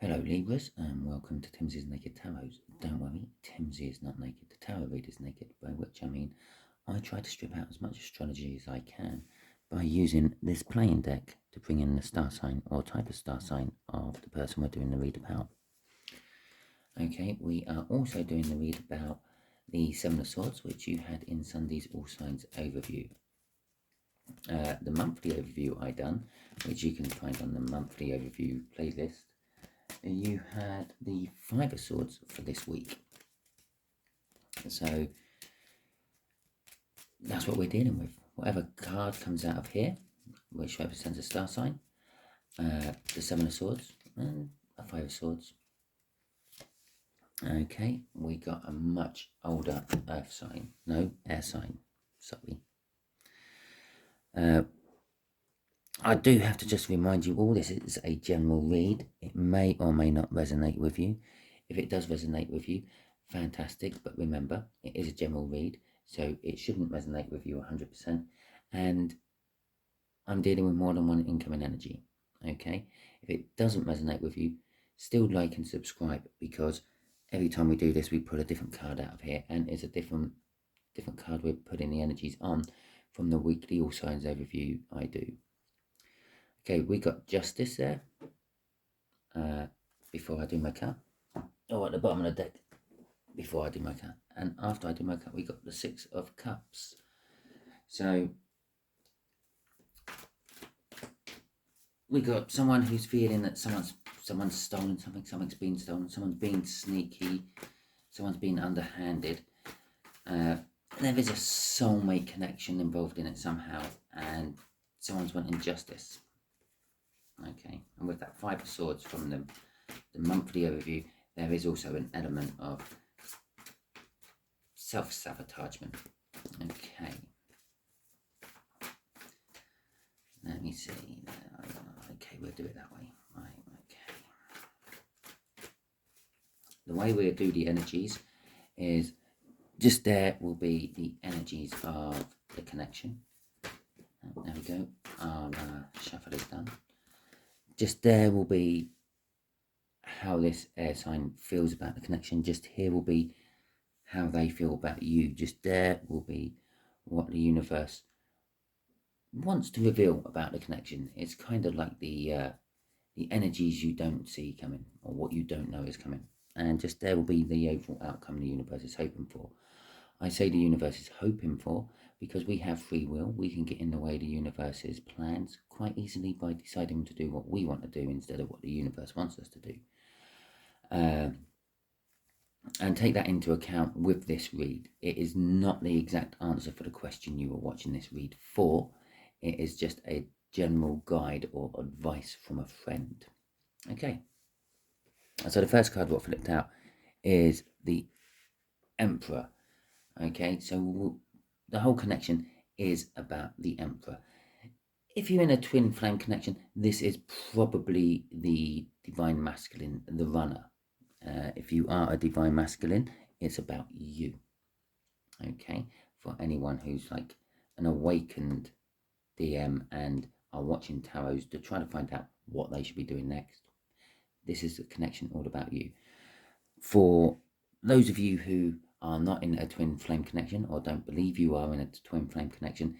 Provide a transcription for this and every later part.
Hello Libras and welcome to Timsy's Naked Tarot. Don't worry, Timsy is not naked, the tarot reader is naked, by which I mean I try to strip out as much astrology as I can by using this playing deck to bring in the star sign or type of star sign of the person we're doing the read about. Okay, we are also doing the read about the Seven of Swords, which you had in Sunday's All Signs overview. The monthly overview I done, which you can find on the monthly overview playlist, you had the Five of Swords for this week. So that's what we're dealing with. Whatever card comes out of here, which represents a star sign, the Seven of Swords, and a Five of Swords. Okay, we got a much older earth sign. No, air sign. Sorry. I do have to just remind you all, this is a general read. It may or may not resonate with you. If it does resonate with you, fantastic. But remember, it is a general read, so it shouldn't resonate with you 100%. And I'm dealing with more than one incoming energy. Okay? If it doesn't resonate with you, still like and subscribe, because every time we do this, we pull a different card out of here, and it's a different card we're putting the energies on from the weekly All Signs overview I do. Okay, we got Justice there. Before I do my cut. Oh, at the bottom of the deck. Before I do my cut. And after I do my cut, we got the Six of Cups. So we got someone who's feeling that someone's stolen something, something's been stolen, someone's been sneaky, someone's been underhanded. There is a soulmate connection involved in it somehow, and someone's wanting justice. Okay, and with that Five of Swords from the monthly overview, there is also an element of self-sabotagement. Okay, let me see. Okay, we'll do it that way. Right, okay. The way we'll do the energies is just there will be the energies of the connection. There we go. Our shuffle is done. Just there will be how this air sign feels about the connection. Just here will be how they feel about you. Just there will be what the universe wants to reveal about the connection. It's kind of like the energies you don't see coming, or what you don't know is coming. And just there will be the overall outcome the universe is hoping for. I say the universe is hoping for because we have free will. We can get in the way of the universe's plans quite easily by deciding to do what we want to do instead of what the universe wants us to do. And take that into account with this read. It is not the exact answer for the question you were watching this read for. It is just a general guide or advice from a friend. Okay. So the first card what flipped out is the Emperor. Okay, so the whole connection is about the Emperor. If you're in a twin flame connection, this is probably the divine masculine, the runner. If you are a divine masculine, it's about you. Okay, for anyone who's like an awakened DM and are watching tarots to try to find out what they should be doing next, this is a connection all about you. For those of you who are not in a twin flame connection or don't believe you are in a twin flame connection,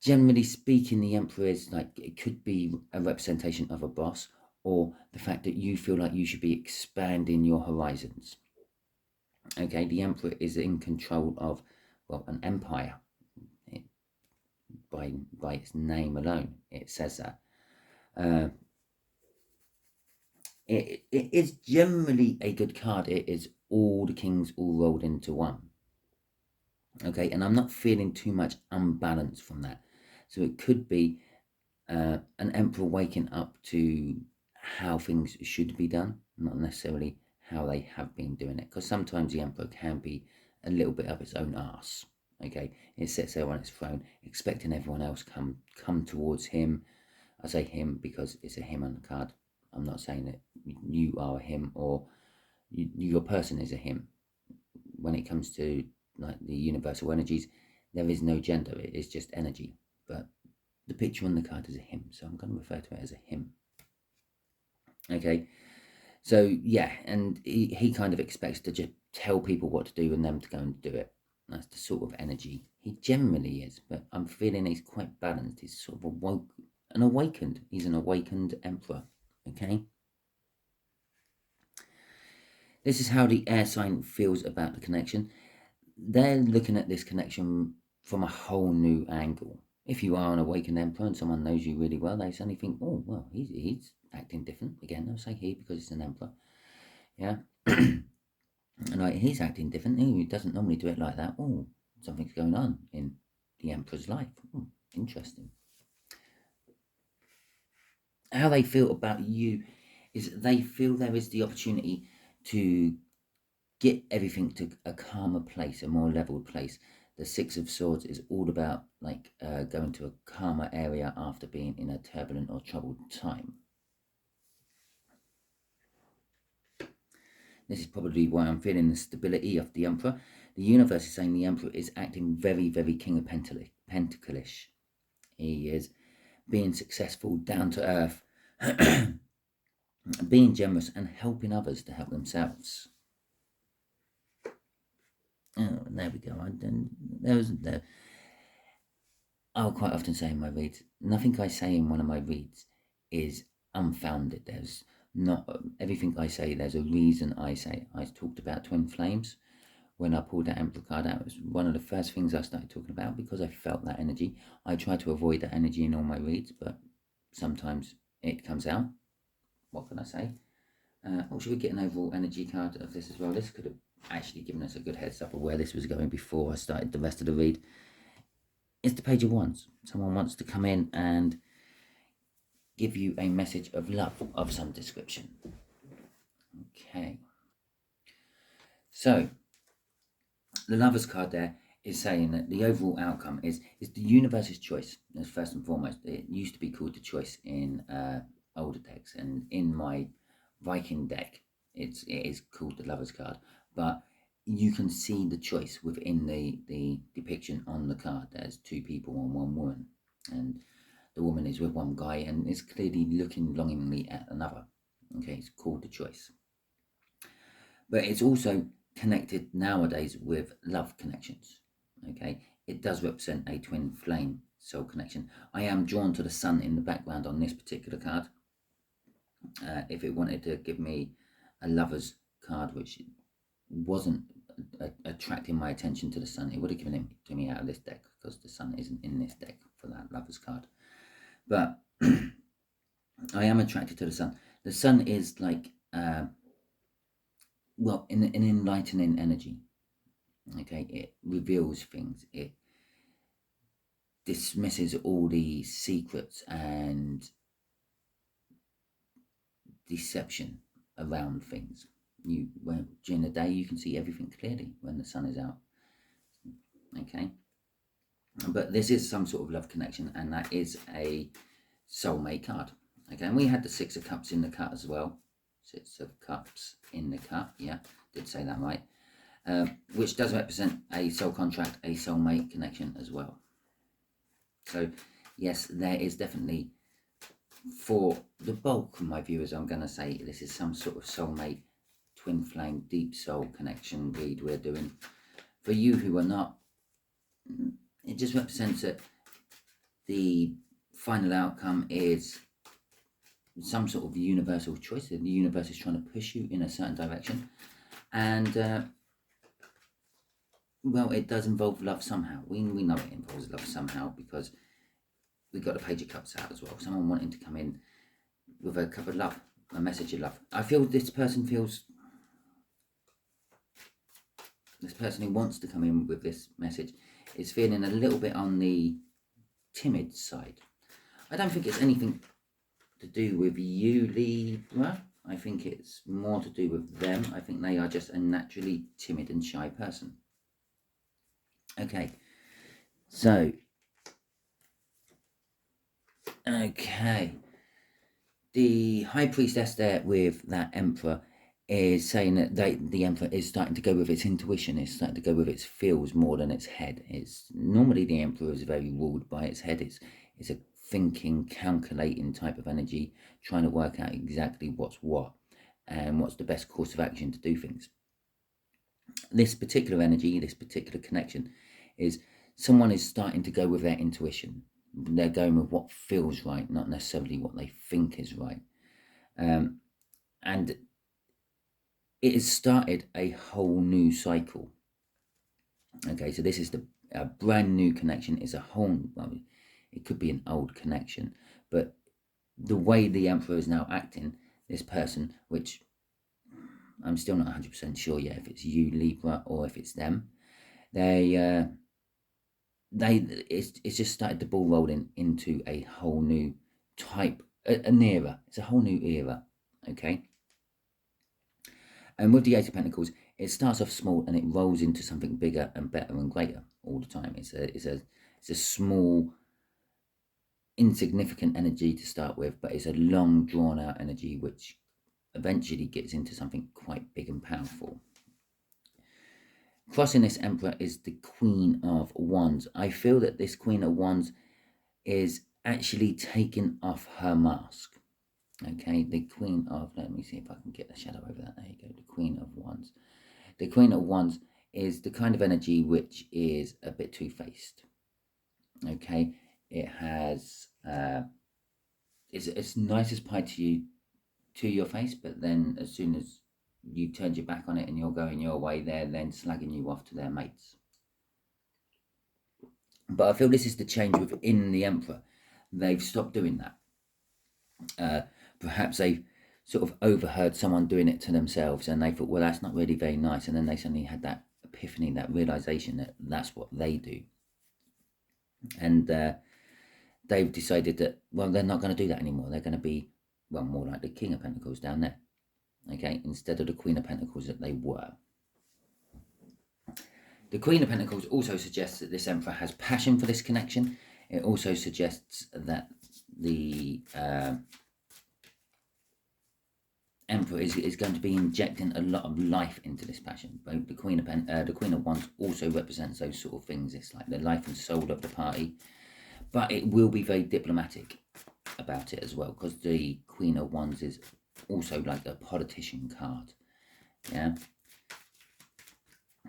generally speaking, the Emperor is like, it could be a representation of a boss, or the fact that you feel like you should be expanding your horizons. Okay, the Emperor is in control of, well, an empire. By its name alone, it says that. It is generally a good card. It is all the kings all rolled into one. Okay, and I'm not feeling too much unbalance from that. So it could be an Emperor waking up to how things should be done, not necessarily how they have been doing it. Because sometimes the Emperor can be a little bit up its own arse. Okay, it sits there on its throne, expecting everyone else come towards him. I say him because it's a him on the card. I'm not saying that you are a him or your person is a him. When it comes to like the universal energies, there is no gender. It is just energy. But the picture on the card is a him, so I'm going to refer to it as a him. Okay, So yeah, and he kind of expects to just tell people what to do and them to go and do it. That's the sort of energy he generally is, but I'm feeling he's quite balanced. He's sort of awakened. He's an awakened emperor, okay? This is how the air sign feels about the connection. They're looking at this connection from a whole new angle. If you are an awakened emperor and someone knows you really well, they suddenly think, oh, well, he's acting different. Again, I'll say he because it's an emperor. Yeah. And like, he's acting different. He doesn't normally do it like that. Oh, something's going on in the emperor's life. Interesting. How they feel about you is they feel there is the opportunity to get everything to a calmer place, a more leveled place. The Six of Swords is all about like going to a calmer area after being in a turbulent or troubled time. This is probably why I'm feeling the stability of the Emperor. The universe is saying the Emperor is acting very, very King of Pentacles-ish. He is being successful, down to earth, being generous and helping others to help themselves. Oh, there we go. I'll quite often say in my reads, nothing I say in one of my reads is unfounded. There's not everything I say, there's a reason I say. I talked about twin flames when I pulled that Emperor card out. It was one of the first things I started talking about because I felt that energy. I try to avoid that energy in all my reads, but sometimes it comes out. What can I say? Or should we get an overall energy card of this as well? This could have actually given us a good heads up of where this was going before I started the rest of the read. It's the Page of Wands. Someone wants to come in and give you a message of love of some description. Okay. So, the Lover's card there is saying that the overall outcome is the universe's choice. That's first and foremost. It used to be called the choice in older decks, and in my Viking deck, it is called the Lover's card. But you can see the choice within the depiction on the card. There's two people and one woman, and the woman is with one guy and is clearly looking longingly at another. Okay, it's called the choice. But it's also connected nowadays with love connections. Okay, it does represent a twin flame soul connection. I am drawn to the sun in the background on this particular card. If it wanted to give me a lover's card which wasn't attracting my attention to the sun, it would have given it to me out of this deck, because the sun isn't in this deck for that lover's card. But I am attracted to the sun. The sun is like well, an enlightening energy. Okay, it reveals things. It dismisses all the secrets and deception around things. During the day you can see everything clearly when the sun is out. Okay, but this is some sort of love connection, and that is a soulmate card. Okay, and we had the Six of Cups in the cut as well. Six of Cups in the cut. Yeah, did say that right. Which does represent a soul contract, a soulmate connection as well. So yes, there is definitely, for the bulk of my viewers, I'm going to say this is some sort of soulmate, twin flame, deep soul connection read we're doing. For you who are not, it just represents that the final outcome is some sort of universal choice. The universe is trying to push you in a certain direction, and well, it does involve love somehow. We know it involves love somehow, because we got the Page of Cups out as well. Someone wanting to come in with a cup of love, a message of love. I feel this person who wants to come in with this message is feeling a little bit on the timid side. I don't think it's anything to do with you, Libra. I think it's more to do with them. I think they are just a naturally timid and shy person. Okay, so, okay, the High Priestess there with that Emperor is saying that the Emperor is starting to go with its intuition, it's starting to go with its feels more than its head. It's normally the Emperor is very ruled by its head. It's a thinking, calculating type of energy, trying to work out exactly what's what. and what's the best course of action to do things. This particular energy, this particular connection, is someone is starting to go with their intuition. They're going with what feels right, not necessarily what they think is right. And it has started a whole new cycle. Okay, so this is a brand new connection. It's a whole, well, it could be an old connection, but the way the Emperor is now acting, this person, which I'm still not 100% sure yet if it's you, Libra, or if it's them, it's just started the ball rolling into a whole new type, an era. It's a whole new era, okay? And with the Eight of Pentacles, it starts off small and it rolls into something bigger and better and greater all the time. It's a small, insignificant energy to start with, but it's a long, drawn-out energy which eventually gets into something quite big and powerful. Crossing this Emperor is the Queen of Wands. I feel that this Queen of Wands is actually taking off her mask. Okay, the Queen of, let me see if I can get the shadow over that. There you go, the Queen of Wands. The Queen of Wands is the kind of energy which is a bit two-faced. Okay, it has, it's nice as pie to your face, but then as soon as you turned your back on it and you're going your way, they're then slagging you off to their mates. But I feel this is the change within the Emperor. They've stopped doing that. Perhaps they've sort of overheard someone doing it to themselves and they thought, well, that's not really very nice. And then they suddenly had that epiphany, that realization that that's what they do. And they've decided that, well, they're not going to do that anymore. They're going to be, well, more like the King of Pentacles down there. Okay, instead of the Queen of Pentacles that they were. The Queen of Pentacles also suggests that this Emperor has passion for this connection. It also suggests that the Emperor is going to be injecting a lot of life into this passion. Both the Queen of Wands also represents those sort of things. It's like the life and soul of the party, but it will be very diplomatic about it as well, because the Queen of Wands is also like a politician card. Yeah.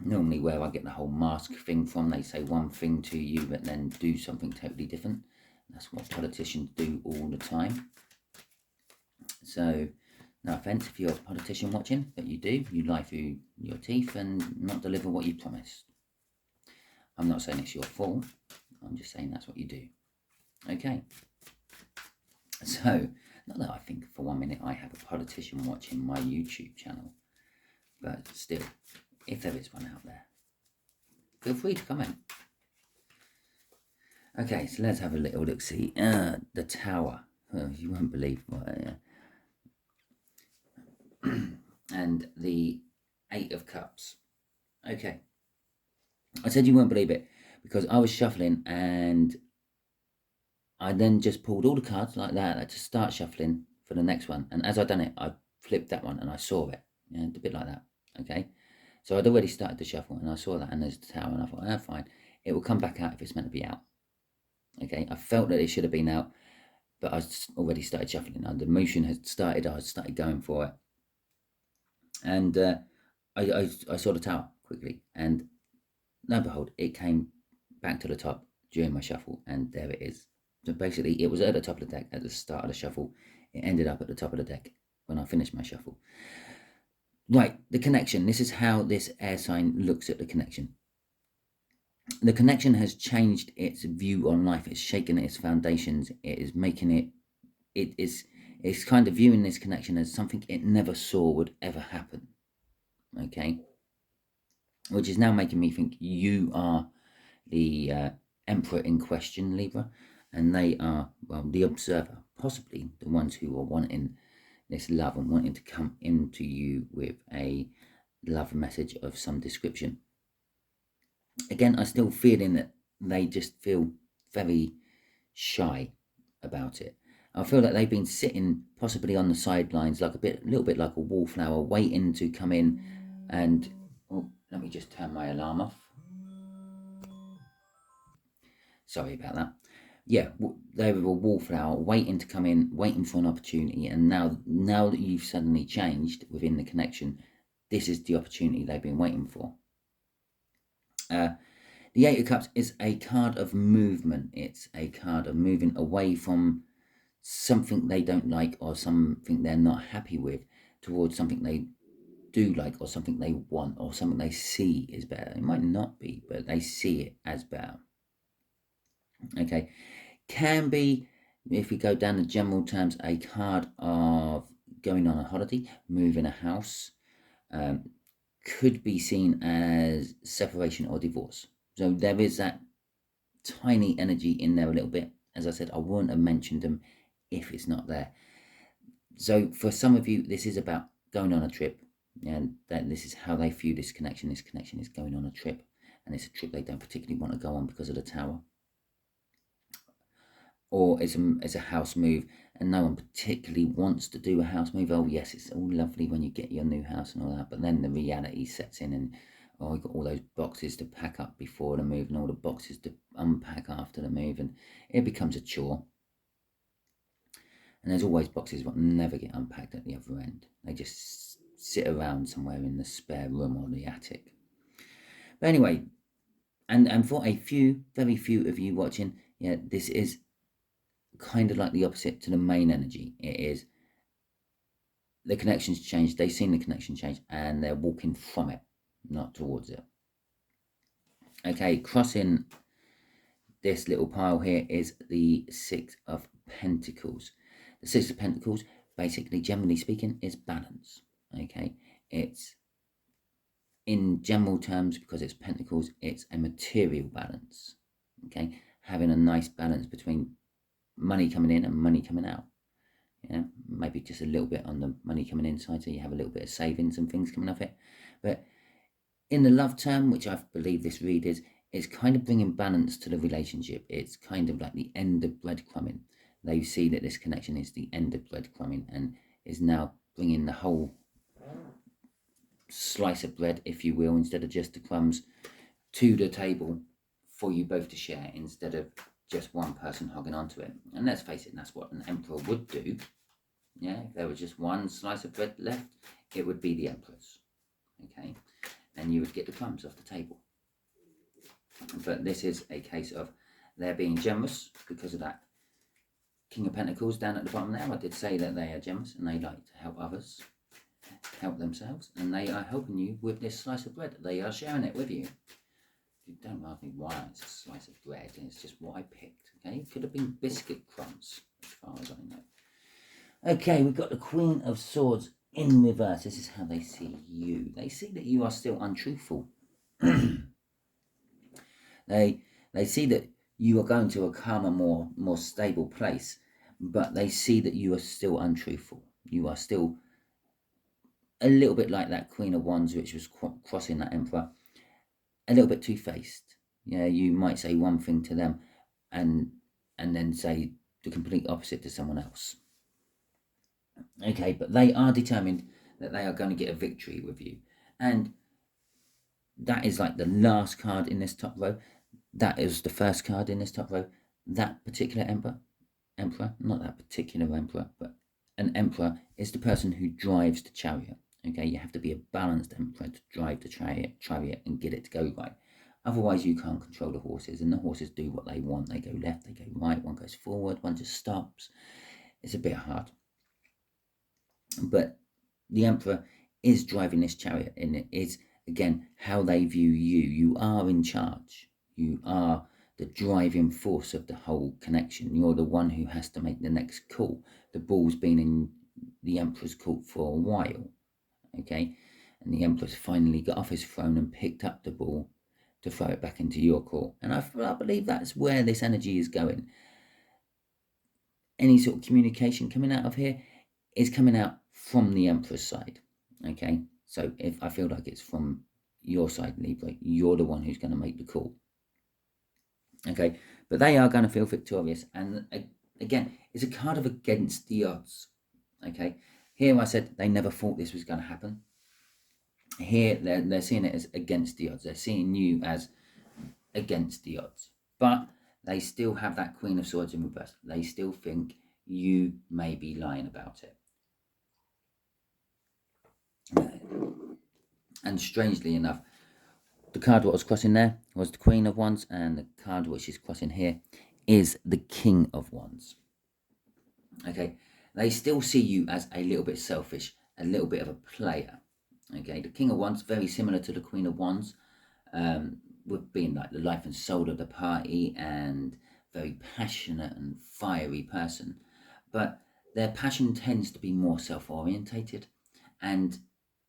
Normally where I get the whole mask thing from, they say one thing to you but then do something totally different. That's what politicians do all the time. So no offence if you're a politician watching, but you lie through your teeth and not deliver what you promised. I'm not saying it's your fault, I'm just saying that's what you do. Okay, so not that I think for 1 minute I have a politician watching my YouTube channel, but still, if there is one out there, feel free to comment. Okay, so let's have a little look-see. The Tower. Oh, you won't believe what... and the Eight of Cups. Okay. I said you won't believe it because I was shuffling and I then just pulled all the cards like that to start shuffling for the next one. And as I done it, I flipped that one and I saw it. Yeah, a bit like that. Okay. So I'd already started to shuffle and I saw that and there's the Tower and I thought, fine. It will come back out if it's meant to be out. Okay. I felt that it should have been out, but I already started shuffling. The motion had started. I started going for it. And I saw the Tower quickly. And lo and behold, it came back to the top during my shuffle. And there it is. So basically, it was at the top of the deck at the start of the shuffle. It ended up at the top of the deck when I finished my shuffle. Right, the connection. This is how this air sign looks at the connection. The connection has changed its view on life. It's shaken its foundations. It is making it's kind of viewing this connection as something it never saw would ever happen. Okay? Which is now making me think you are the Emperor in question, Libra, and they are, well, the observer, possibly the ones who are wanting this love and wanting to come into you with a love message of some description. Again, I'm still feeling that they just feel very shy about it. I feel that they've been sitting possibly on the sidelines, like a little bit like a wallflower, waiting to come in. And oh, let me just turn my alarm off. Sorry about that. yeah, they were a wallflower waiting to come in, waiting for an opportunity, and now that you've suddenly changed within the connection, this is the opportunity they've been waiting for. The Eight of Cups is a card of movement. It's a card of moving away from something they don't like or something they're not happy with towards something they do like or something they want or something they see is better. It might not be, but they see it as better. Okay, can be, if we go down the general terms, a card of going on a holiday, moving a house, could be seen as separation or divorce. So there is that tiny energy in there a little bit. As I said, I wouldn't have mentioned them if it's not there. So for some of you, this is about going on a trip, and that this is how they view this connection. This connection is going on a trip, and it's a trip they don't particularly want to go on because of the Tower. Or it's a house move, and no one particularly wants to do a house move. Oh yes, it's all lovely when you get your new house and all that, but then the reality sets in, and you've got all those boxes to pack up before the move and all the boxes to unpack after the move, and it becomes a chore. And there's always boxes that never get unpacked at the other end. They just sit around somewhere in the spare room or the attic. But anyway, and for a few, very few of you watching, yeah, this is kind of like the opposite to the main energy. It is the connection's changed, they've seen the connection change, and they're walking from it, not towards it. Okay, crossing this little pile here is the Six of Pentacles. The Six of Pentacles, basically, generally speaking, is balance. Okay, it's, in general terms, because it's Pentacles, it's a material balance. Okay, having a nice balance between money coming in and money coming out. Yeah, maybe just a little bit on the money coming inside, so you have a little bit of savings and things coming off it. But in the love term, which I believe this read is, it's kind of bringing balance to the relationship. It's kind of like the end of breadcrumbing. They see that this connection is the end of breadcrumbing and is now bringing the whole slice of bread, if you will, instead of just the crumbs, to the table for you both to share, instead of just one person hogging onto it. And let's face it, that's what an emperor would do. Yeah, if there was just one slice of bread left, it would be the emperor's. Okay, and you would get the crumbs off the table. But this is a case of they're being generous because of that King of Pentacles down at the bottom there. I did say that they are generous and they like to help others, help themselves, and they are helping you with this slice of bread. They are sharing it with you. You don't ask me why it's a slice of bread, and it's just what I picked. Okay, it could have been biscuit crumbs, as far as I know. Okay, we've got the Queen of Swords in reverse. This is how they see you. They see that you are still untruthful. They see that you are going to a calmer, more stable place, but they see that you are still untruthful. You are still a little bit like that Queen of Wands, which was crossing that Emperor, a little bit two-faced. Yeah, you might say one thing to them and then say the complete opposite to someone else. Okay, but they are determined that they are going to get a victory with you. And that is like the last card in this top row. That is the first card in this top row. That particular emperor, not that particular emperor, but an emperor is the person who drives the chariot. Okay, you have to be a balanced emperor to drive the chariot and get it to go right. Otherwise, you can't control the horses, and the horses do what they want. They go left, they go right, one goes forward, one just stops. It's a bit hard. But the emperor is driving this chariot, and it is, again, how they view you. You are in charge. You are the driving force of the whole connection. You're the one who has to make the next call. The ball's been in the emperor's court for a while. Okay, and the emperor's finally got off his throne and picked up the ball to throw it back into your court. And I believe that's where this energy is going. Any sort of communication coming out of here is coming out from the emperor's side. Okay, so if I feel like it's from your side, Libra, you're the one who's going to make the call. Okay, but they are going to feel victorious. And again, it's a card of against the odds. Okay, here I said they never thought this was going to happen. Here they're seeing it as against the odds. They're seeing you as against the odds. But they still have that Queen of Swords in reverse. They still think you may be lying about it. And strangely enough, the card what was crossing there was the Queen of Wands, and the card which is crossing here is the King of Wands. Okay, they still see you as a little bit selfish, a little bit of a player. Okay, the King of Wands, very similar to the Queen of Wands, with being like the life and soul of the party and very passionate and fiery person. But their passion tends to be more self-orientated, and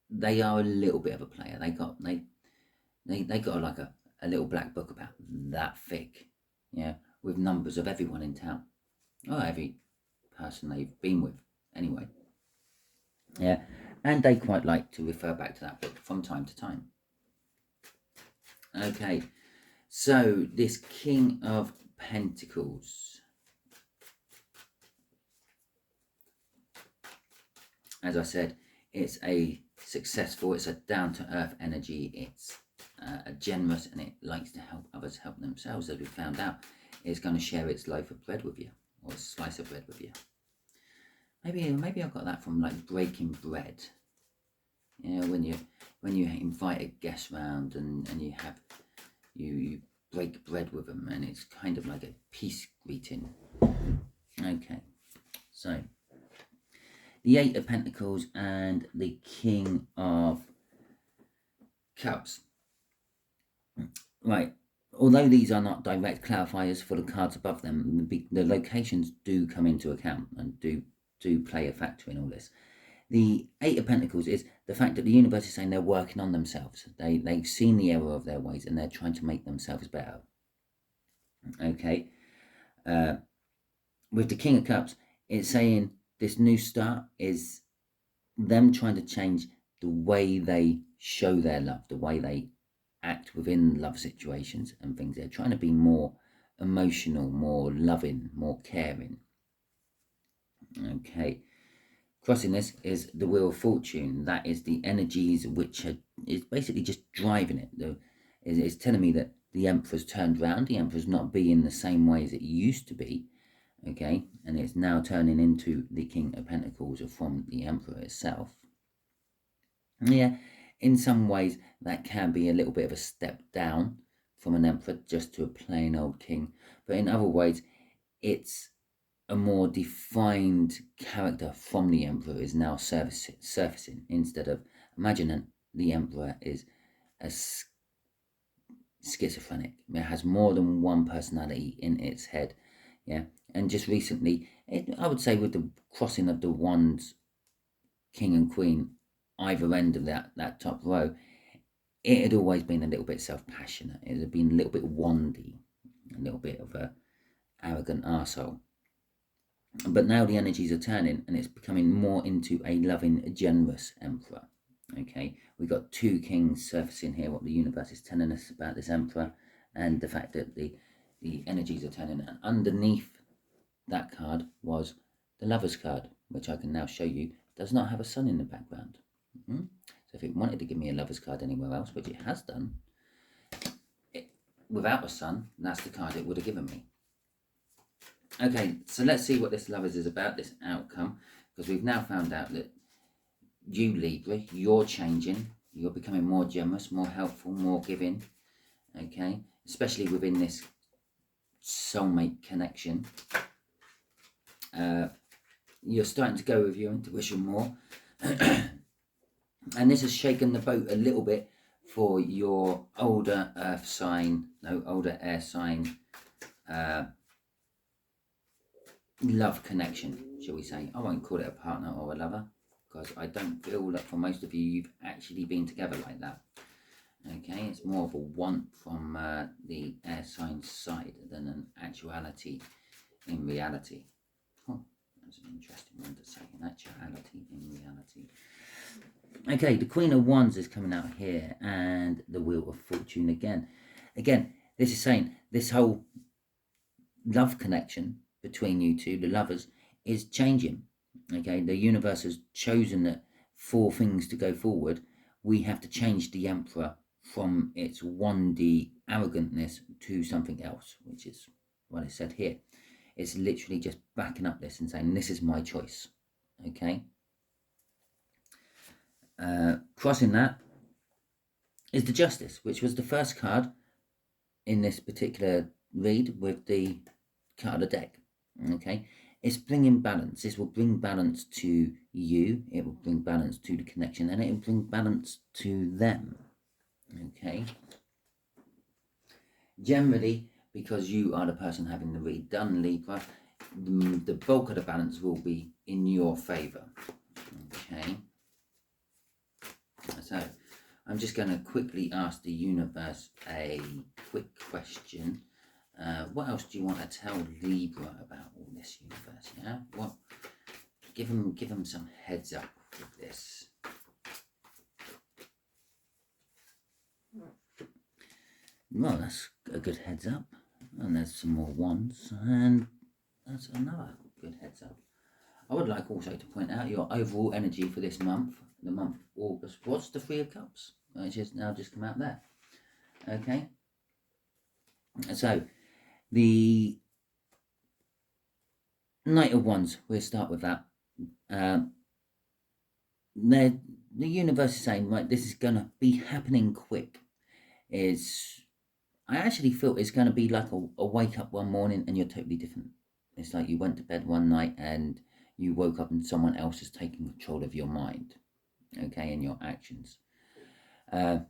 they are a little bit of a player. They got like a little black book about that thick, yeah, with numbers of everyone in town, or every person they've been with anyway. Yeah, and they quite like to refer back to that book from time to time. Okay, so this King of Pentacles, as I said, it's a successful, it's a down-to-earth energy, it's generous, and it likes to help others help themselves. As we found out, it's going to share its loaf of bread with you, or a slice of bread with you. Maybe I got that from like breaking bread. You know, when you invite a guest round and you break bread with them, and it's kind of like a peace greeting. Okay, so the Eight of Pentacles and the King of Cups. Right, although these are not direct clarifiers for the cards above them, the locations do come into account and do play a factor in all this. The Eight of Pentacles is the fact that the universe is saying they're working on themselves. They've seen the error of their ways and they're trying to make themselves better. Okay. With the King of Cups, it's saying this new start is them trying to change the way they show their love, the way they act within love situations and things. They're trying to be more emotional, more loving, more caring. Okay. Crossing this is the Wheel of Fortune. That is the energies which is basically just driving it. It's telling me that the Emperor's turned round. The Emperor's not being the same way as it used to be. Okay, and it's now turning into the King of Pentacles from the Emperor itself. Yeah, in some ways that can be a little bit of a step down from an Emperor just to a plain old king. But in other ways, it's a more defined character from the Emperor is now surfacing, instead of, imagine the Emperor is a schizophrenic. It has more than one personality in its head. Yeah, and just recently, I would say with the crossing of the Wands, King and Queen, either end of that top row, it had always been a little bit self-passionate. It had been a little bit wandy, a little bit of a arrogant arsehole. But now the energies are turning and it's becoming more into a loving, generous Emperor. Okay, we've got two kings surfacing here, what the universe is telling us about this Emperor, and the fact that the energies are turning. And underneath that card was the Lover's card, which I can now show you does not have a sun in the background. So if it wanted to give me a Lover's card anywhere else, which it has done, without a sun, that's the card it would have given me. Okay, so let's see what this Lovers is about, this outcome, because we've now found out that you, Libra, you're changing, you're becoming more generous, more helpful, more giving, okay, especially within this soulmate connection. You're starting to go with your intuition more, and this has shaken the boat a little bit for your older air sign, love connection, shall we say. I won't call it a partner or a lover, because I don't feel that for most of you, you've actually been together like that. Okay, it's more of a want from the air sign side than an actuality in reality. Oh, that's an interesting one to say, an actuality in reality. Okay, the Queen of Wands is coming out here, and the Wheel of Fortune again. Again, this is saying this whole love connection between you two, the lovers, is changing. Okay, the universe has chosen that for things to go forward, we have to change the Emperor from its wandy arrogantness to something else, which is what it said here. It's literally just backing up this and saying, this is my choice. Okay. Crossing that is the Justice, which was the first card in this particular read with the cut of the deck. Okay. It's bringing balance. This will bring balance to you. It will bring balance to the connection, and it will bring balance to them. Okay. Generally, because you are the person having the read done, Libra, the bulk of the balance will be in your favour. Okay. So, I'm just going to quickly ask the universe a quick question. What else do you want to tell Libra about all this, universe? Yeah. What? Give them some heads up with this. Well, that's a good heads up. And there's some more ones, and that's another good heads up. I would like also to point out your overall energy for this month, the month of August, was the Three of Cups, which has now just come out there. Okay. So, the Knight of Wands, we'll start with that. The universe is saying, right, this is going to be happening quick. I actually feel it's going to be like a wake up one morning and you're totally different. It's like you went to bed one night and you woke up and someone else is taking control of your mind, okay, and your actions. There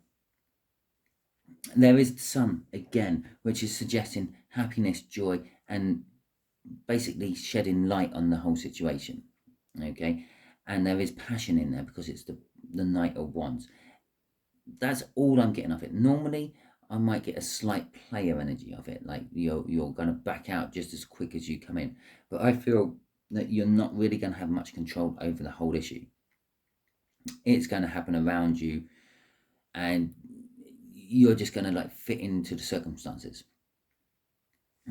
is the Sun, again, which is suggesting happiness, joy, and basically shedding light on the whole situation, okay? And there is passion in there because it's the Knight of Wands. That's all I'm getting of it. Normally, I might get a slight player energy of it, like you're going to back out just as quick as you come in. But I feel that you're not really going to have much control over the whole issue. It's going to happen around you, and you're just going to like fit into the circumstances.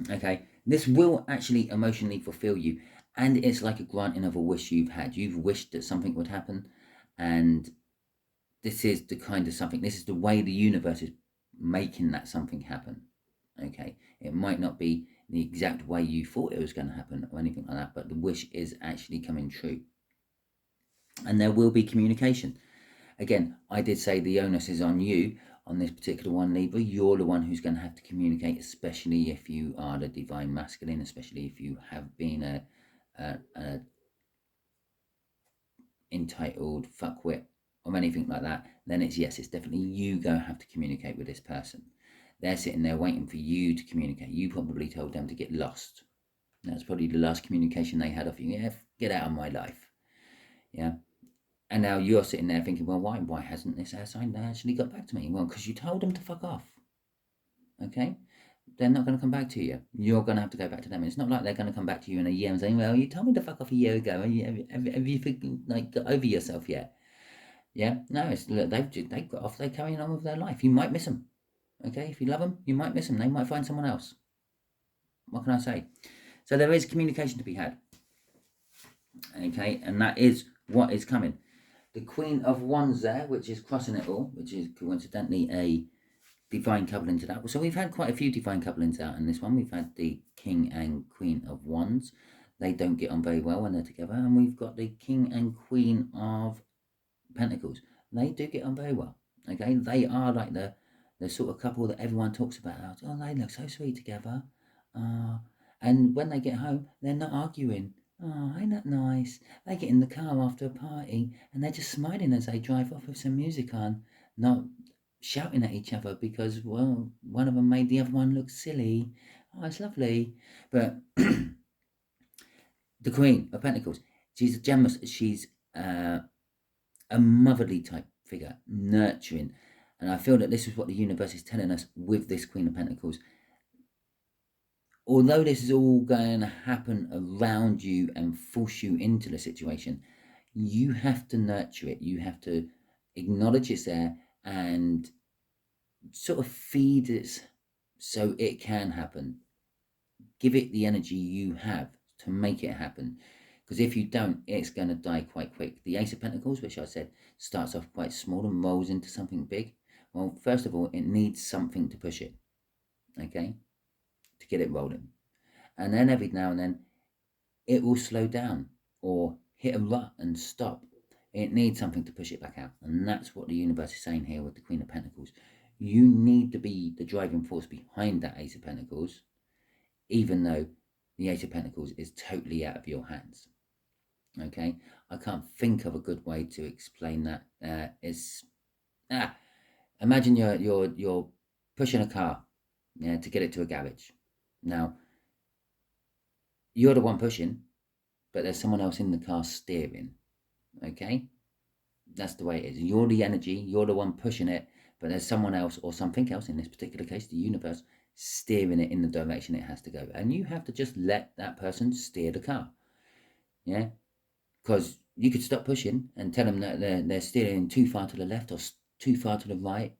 Okay, this will actually emotionally fulfill you, and it's like a granting of a wish you've had. You've wished that something would happen, and this is the kind of something, this is the way the universe is making that something happen. Okay, it might not be the exact way you thought it was going to happen or anything like that, but the wish is actually coming true. And there will be communication. Again, I did say the onus is on you on this particular one, Libra. You're the one who's going to have to communicate, especially if you are the divine masculine, especially if you have been a entitled fuckwit or anything like that. Then it's definitely you going to have to communicate with this person. They're sitting there waiting for you to communicate. You probably told them to get lost. That's probably the last communication they had of you. Yeah, get out of my life. Yeah. And now you're sitting there thinking, well, why hasn't this air sign actually got back to me? Well, because you told them to fuck off. Okay? They're not going to come back to you. You're going to have to go back to them. It's not like they're going to come back to you in a year and say, well, you told me to fuck off a year ago. Have you like got over yourself yet? Yeah? No, it's they've got off. They're carrying on with their life. You might miss them. Okay? If you love them, you might miss them. They might find someone else. What can I say? So there is communication to be had. Okay? And that is what is coming. The Queen of Wands there, which is crossing it all, which is coincidentally a divine coupling to that. So we've had quite a few divine couplings out in this one. We've had the King and Queen of Wands. They don't get on very well when they're together. And we've got the King and Queen of Pentacles. They do get on very well. Okay, they are like the sort of couple that everyone talks about. Oh, they look so sweet together. And when they get home, they're not arguing. Oh, ain't that nice? They get in the car after a party and they're just smiling as they drive off with some music on, not shouting at each other because, well, one of them made the other one look silly. Oh, it's lovely. But the Queen of Pentacles, she's generous. She's a motherly type figure, nurturing. And I feel that this is what the universe is telling us with this Queen of Pentacles. Although this is all going to happen around you and force you into the situation, you have to nurture it. You have to acknowledge it's there and sort of feed it so it can happen. Give it the energy you have to make it happen. Because if you don't, it's going to die quite quick. The Ace of Pentacles, which I said, starts off quite small and rolls into something big. Well, first of all, it needs something to push it. Okay? To get it rolling. And then every now and then it will slow down or hit a rut and stop. It needs something to push it back out. And that's what the universe is saying here with the Queen of Pentacles. You need to be the driving force behind that Ace of Pentacles, even though the Ace of Pentacles is totally out of your hands. Okay, I can't think of a good way to explain that. Imagine you're pushing a car, yeah, to get it to a garage. Now you're the one pushing, but there's someone else in the car steering. Okay, that's the way it is. You're the energy, you're the one pushing it, but there's someone else or something else, in this particular case the universe, steering it in the direction it has to go. And you have to just let that person steer the car. Yeah, because you could stop pushing and tell them that they're steering too far to the left or too far to the right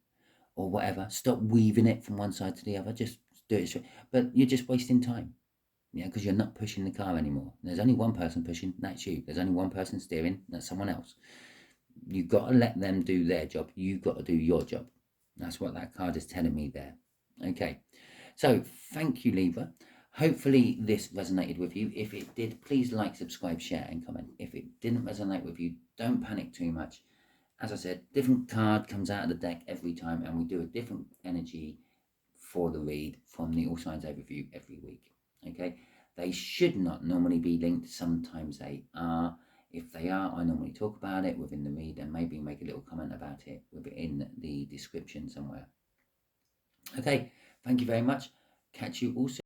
or whatever. Stop weaving it from one side to the other. Just do it straight. But you're just wasting time. Yeah, because you're not pushing the car anymore. There's only one person pushing, that's you. There's only one person steering, that's someone else. You've got to let them do their job. You've got to do your job. That's what that card is telling me there. Okay, so thank you, Libra. Hopefully this resonated with you. If it did, please like, subscribe, share and comment. If it didn't resonate with you, don't panic too much. As I said, different card comes out of the deck every time, and we do a different energy for the read from the All Signs Overview every week. Okay, they should not normally be linked. Sometimes they are. If they are, I normally talk about it within the read and maybe make a little comment about it within the description somewhere. Okay, thank you very much. Catch you all soon.